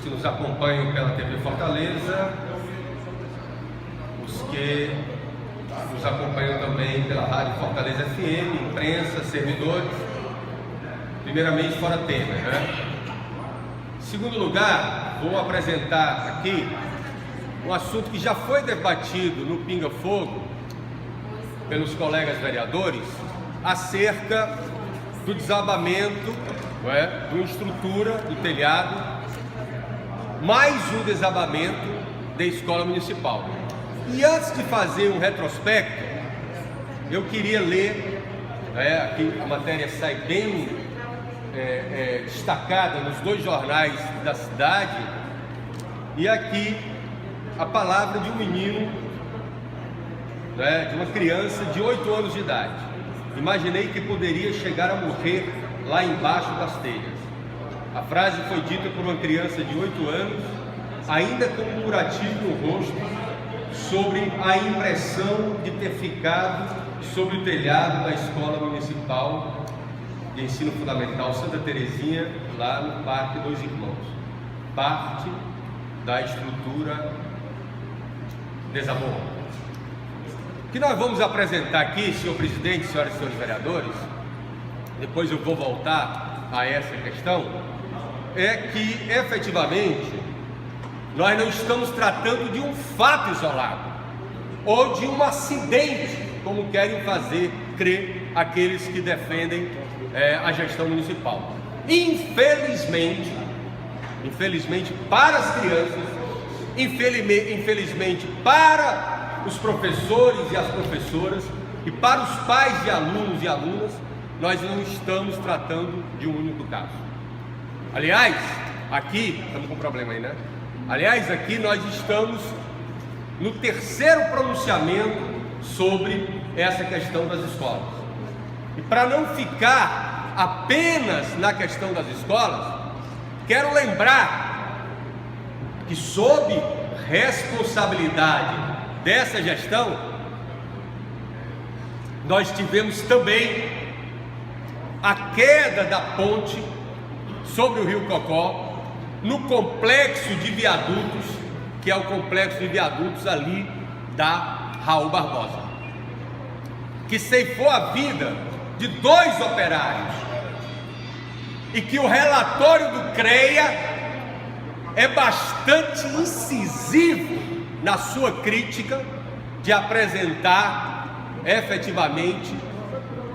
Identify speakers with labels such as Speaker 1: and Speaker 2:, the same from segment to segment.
Speaker 1: os que nos acompanham pela TV Fortaleza, os que nos acompanham também pela Rádio Fortaleza FM, imprensa, servidores. Primeiramente, fora tema, né? Em segundo lugar, vou apresentar aqui um assunto que já foi debatido no Pinga Fogo pelos colegas vereadores acerca do desabamento, não é, de uma estrutura do telhado, mais um desabamento da escola municipal. E antes de fazer um retrospecto, eu queria ler, aqui a matéria sai bem destacada nos dois jornais da cidade, e aqui a palavra de um menino, né, de uma criança de 8 anos de idade. Imaginei que poderia chegar a morrer lá embaixo das telhas. A frase foi dita por uma criança de 8 anos, ainda com um curativo no rosto, sobre a impressão de ter ficado sobre o telhado da Escola Municipal de Ensino Fundamental Santa Terezinha, lá no Parque Dois Irmãos. Parte da estrutura desabou. O que nós vamos apresentar aqui, senhor presidente, senhoras e senhores vereadores, depois eu vou voltar a essa questão, é que efetivamente nós não estamos tratando de um fato isolado ou de um acidente, como querem fazer crer aqueles que defendem a gestão municipal. Infelizmente para as crianças, infelizmente para os professores e as professoras e para os pais de alunos e alunas, nós não estamos tratando de um único caso. Aliás, aqui, estamos com um problema aí, né? Aliás, aqui nós estamos no terceiro pronunciamento sobre essa questão das escolas. E para não ficar apenas na questão das escolas, quero lembrar que sob responsabilidade dessa gestão, nós tivemos também a queda da ponte sobre o Rio Cocó, no complexo de viadutos, que é o complexo de viadutos ali da Raul Barbosa, que ceifou a vida de 2 operários, e que o relatório do CREA é bastante incisivo na sua crítica de apresentar efetivamente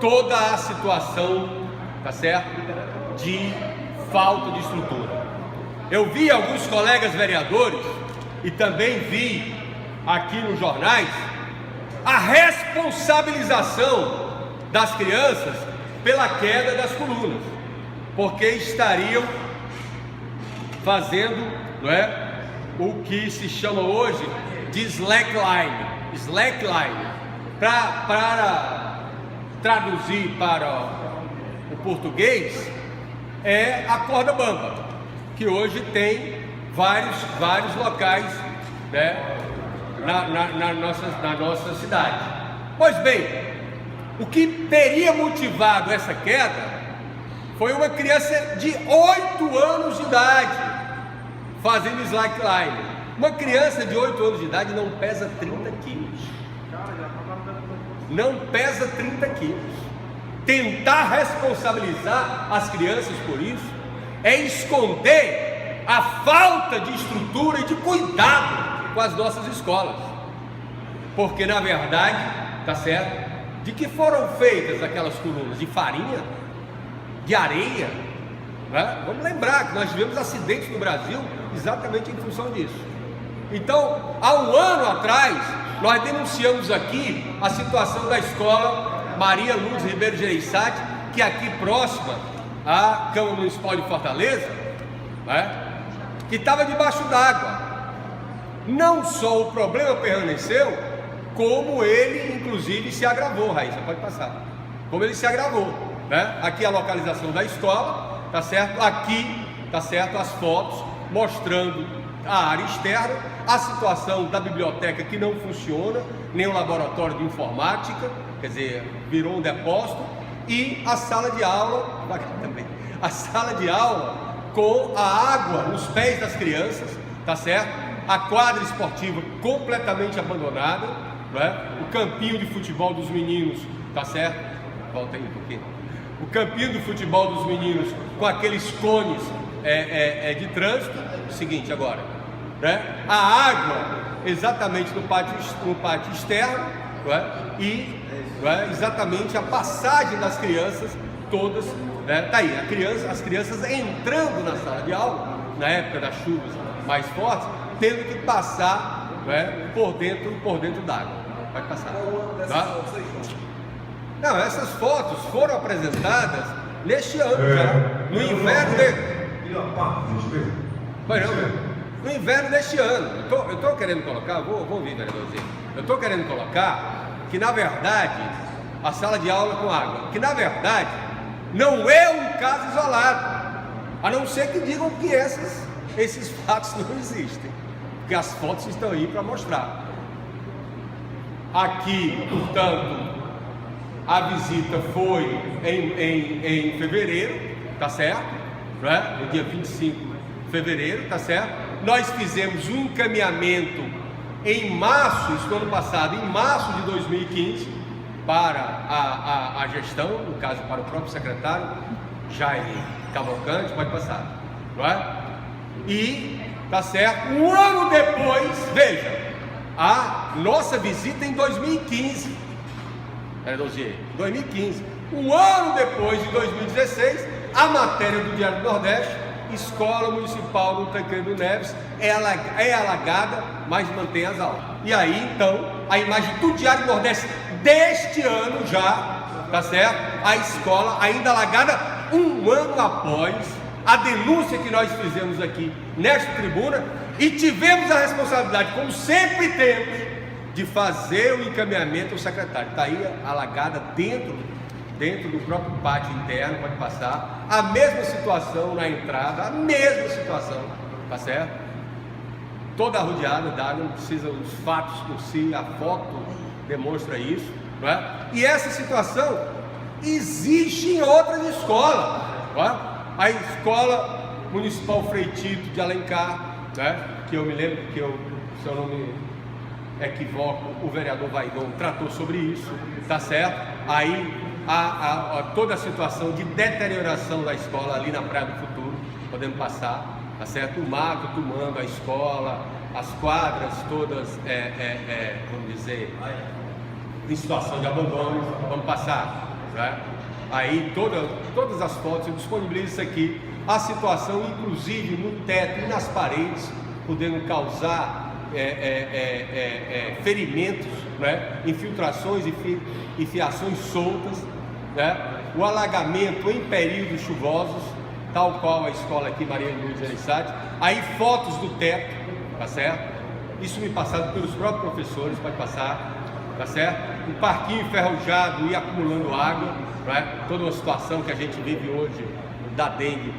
Speaker 1: toda a situação, tá certo, de falta de estrutura. Eu vi alguns colegas vereadores e também vi aqui nos jornais a responsabilização das crianças pela queda das colunas, porque estariam fazendo, não é, o que se chama hoje de slackline, para traduzir para o português, é a corda bamba, que hoje tem vários locais, né, na nossa cidade. Pois bem, o que teria motivado essa queda foi uma criança de 8 anos de idade fazendo slackline. Uma criança de 8 anos de idade não pesa 30 quilos. Não pesa 30 quilos. Tentar responsabilizar as crianças por isso é esconder a falta de estrutura e de cuidado com as nossas escolas. Porque na verdade, tá certo, de que foram feitas aquelas colunas? De farinha? De areia? Né? Vamos lembrar que nós tivemos acidentes no Brasil exatamente em função disso. Então, há um ano atrás, nós denunciamos aqui a situação da escola Maria Lourdes Ribeiro Gereissati, que é aqui próxima à Câmara Municipal de Fortaleza, né, que estava debaixo d'água. Não só o problema permaneceu, como ele inclusive se agravou. Raíssa, pode passar. Como ele se agravou, né? Aqui a localização da escola, tá certo? Aqui, tá certo, as fotos mostrando a área externa, a situação da biblioteca que não funciona, nem o laboratório de informática, quer dizer, virou um depósito, e a sala de aula, a sala de aula com a água nos pés das crianças, tá certo? A quadra esportiva completamente abandonada, não é? O campinho de futebol dos meninos, tá certo? Volta aí um pouquinho. O campinho de futebol dos meninos com aqueles cones de trânsito. O seguinte agora, né? A água exatamente no pátio externo, não é? E não é? Exatamente a passagem das crianças todas, né? Tá aí, as crianças entrando na sala de aula na época das chuvas mais fortes, tendo que passar, né? por dentro d'água. Pode passar, tá? Não, essas fotos foram apresentadas neste ano já, no inverno no inverno deste ano. Eu estou querendo colocar, vou ouvir, vereadorzinho. Eu estou querendo colocar que na verdade a sala de aula com água, que na verdade não é um caso isolado, a não ser que digam que esses fatos não existem, porque as fotos estão aí para mostrar. Aqui, portanto, a visita foi em fevereiro, tá certo? Né? No dia 25 de fevereiro, tá certo? Nós fizemos um encaminhamento em março, isso no ano passado, em março de 2015, para a gestão, no caso para o próprio secretário, Jair Cavalcante, pode passar, não é? E, tá certo? Um ano depois, veja, a nossa visita em 2015, 2015. Um ano depois, de 2016, a matéria do Diário do Nordeste, Escola Municipal do Tancredo Neves é alagada, mas mantém as aulas. E aí, então, a imagem do Diário do Nordeste deste ano já, tá certo? A escola ainda alagada um ano após a denúncia que nós fizemos aqui nesta tribuna e tivemos a responsabilidade, como sempre temos, de fazer o encaminhamento ao secretário. Está aí alagada dentro do próprio pátio interno, pode passar. A mesma situação na entrada, a mesma situação, tá certo? Toda arrodeada d'água, não precisa, os fatos por si, a foto demonstra isso, não é? E essa situação existe em outras escolas, não é? A Escola Municipal Frei Tito de Alencar, né? Que eu me lembro que se eu não me equivoco, o vereador Vaidon tratou sobre isso, tá certo? Aí toda a situação de deterioração da escola ali na Praia do Futuro, podemos passar, tá certo? O mato tomando a escola, as quadras todas, vamos dizer, em situação de abandono, vamos passar, né? Aí todas as fotos, eu disponibilizo isso aqui, a situação inclusive no teto e nas paredes, podendo causar ferimentos, né? Infiltrações e fiações soltas, né? O alagamento em períodos chuvosos, tal qual a escola aqui, Maria Luiz Ereissati. Aí fotos do teto, tá certo? Isso me passado pelos próprios professores, pode passar, tá certo? O parquinho enferrujado e acumulando água, né? Toda uma situação que a gente vive hoje, da dengue,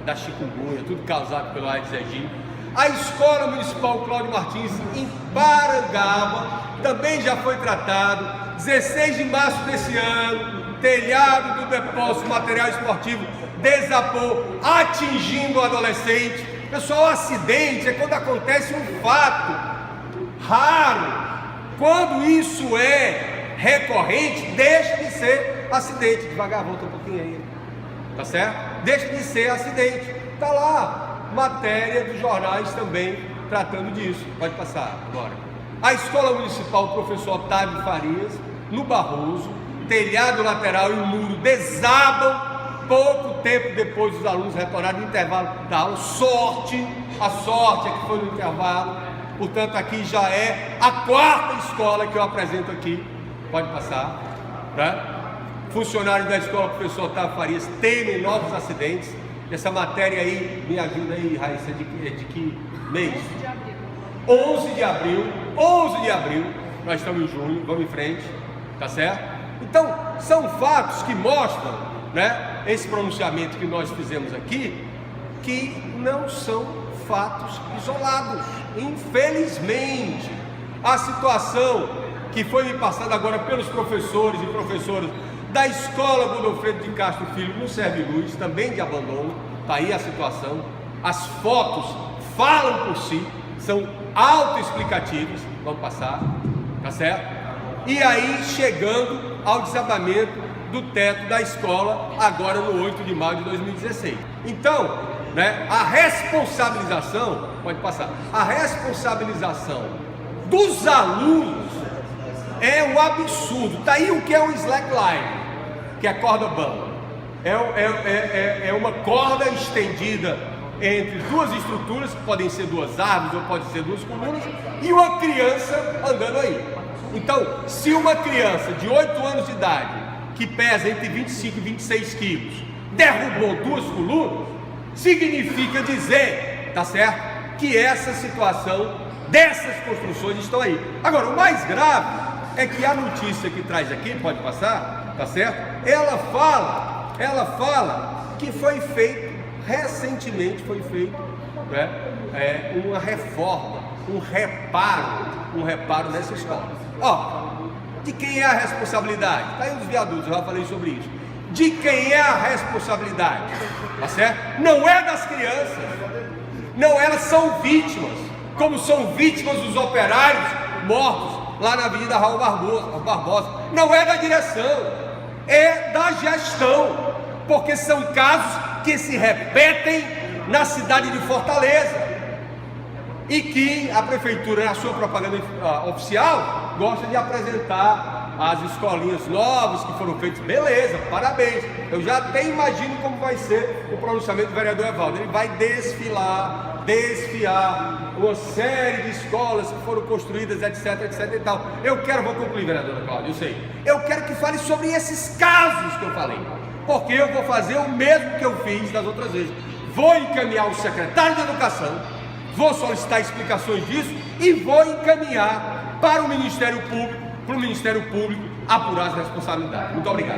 Speaker 1: da chikungunya, tudo causado pelo Aedes aegypti. A Escola Municipal Cláudio Martins, em Parangaba, também já foi tratado. 16 de março desse ano, telhado do depósito material esportivo desabou, atingindo o adolescente. Pessoal, acidente é quando acontece um fato raro. Quando isso é recorrente, deixa de ser acidente. Devagar, volta um pouquinho aí, tá certo? Deixa de ser acidente. Tá lá matéria dos jornais também tratando disso. Pode passar agora. A Escola Municipal Professor Otávio Farias, no Barroso, telhado lateral e muro desabam pouco tempo depois dos alunos retornarem no intervalo da aula. A sorte é que foi no intervalo. Portanto, aqui já é a quarta escola que eu apresento aqui. Pode passar, né? Funcionários da escola Professor Otávio Farias temem novos acidentes. Essa matéria aí, me ajuda aí, Raíssa, de que mês? 11 de abril. 11 de abril, nós estamos em junho, vamos em frente, tá certo? Então, são fatos que mostram, né, esse pronunciamento que nós fizemos aqui, que não são fatos isolados. Infelizmente, a situação que foi me passada agora pelos professores e professoras da Escola Godofredo de Castro Filho, no Serve Luz, também de abandono, Está aí a situação. As fotos falam por si, são autoexplicativas. Vamos passar, tá certo? E aí chegando ao desabamento do teto da escola, agora no 8 de maio de 2016. Então, né, a responsabilização, pode passar, a responsabilização dos alunos é um absurdo. Está aí o que é um slackline, que é corda bamba. É uma corda estendida entre duas estruturas, que podem ser duas árvores ou podem ser duas colunas, e uma criança andando aí. Então, se uma criança de 8 anos de idade, que pesa entre 25 e 26 quilos, derrubou duas colunas, significa dizer, tá certo, que essa situação dessas construções estão aí. Agora, o mais grave é que a notícia que traz aqui, pode passar, tá certo? Ela fala que foi feito, recentemente foi feito, né, uma reforma, um reparo nessa escola. Ó, de quem é a responsabilidade? Está aí os viadutos, eu já falei sobre isso. De quem é a responsabilidade? Tá certo? Não é das crianças, não, elas são vítimas, como são vítimas os operários mortos lá na Avenida Raul Barbosa. Não é da direção, é da gestão, porque são casos que se repetem na cidade de Fortaleza e que a prefeitura, na sua propaganda oficial, gosta de apresentar as escolinhas novas que foram feitas. Beleza, parabéns. Eu já até imagino como vai ser o pronunciamento do vereador Evaldo. Ele vai desfiar uma série de escolas que foram construídas, etc e tal. Vou concluir, vereadora Cláudia, eu sei. Eu quero que fale sobre esses casos que eu falei, porque eu vou fazer o mesmo que eu fiz das outras vezes. Vou encaminhar o secretário de Educação, vou solicitar explicações disso e vou encaminhar para o Ministério Público, apurar as responsabilidades. Muito obrigado.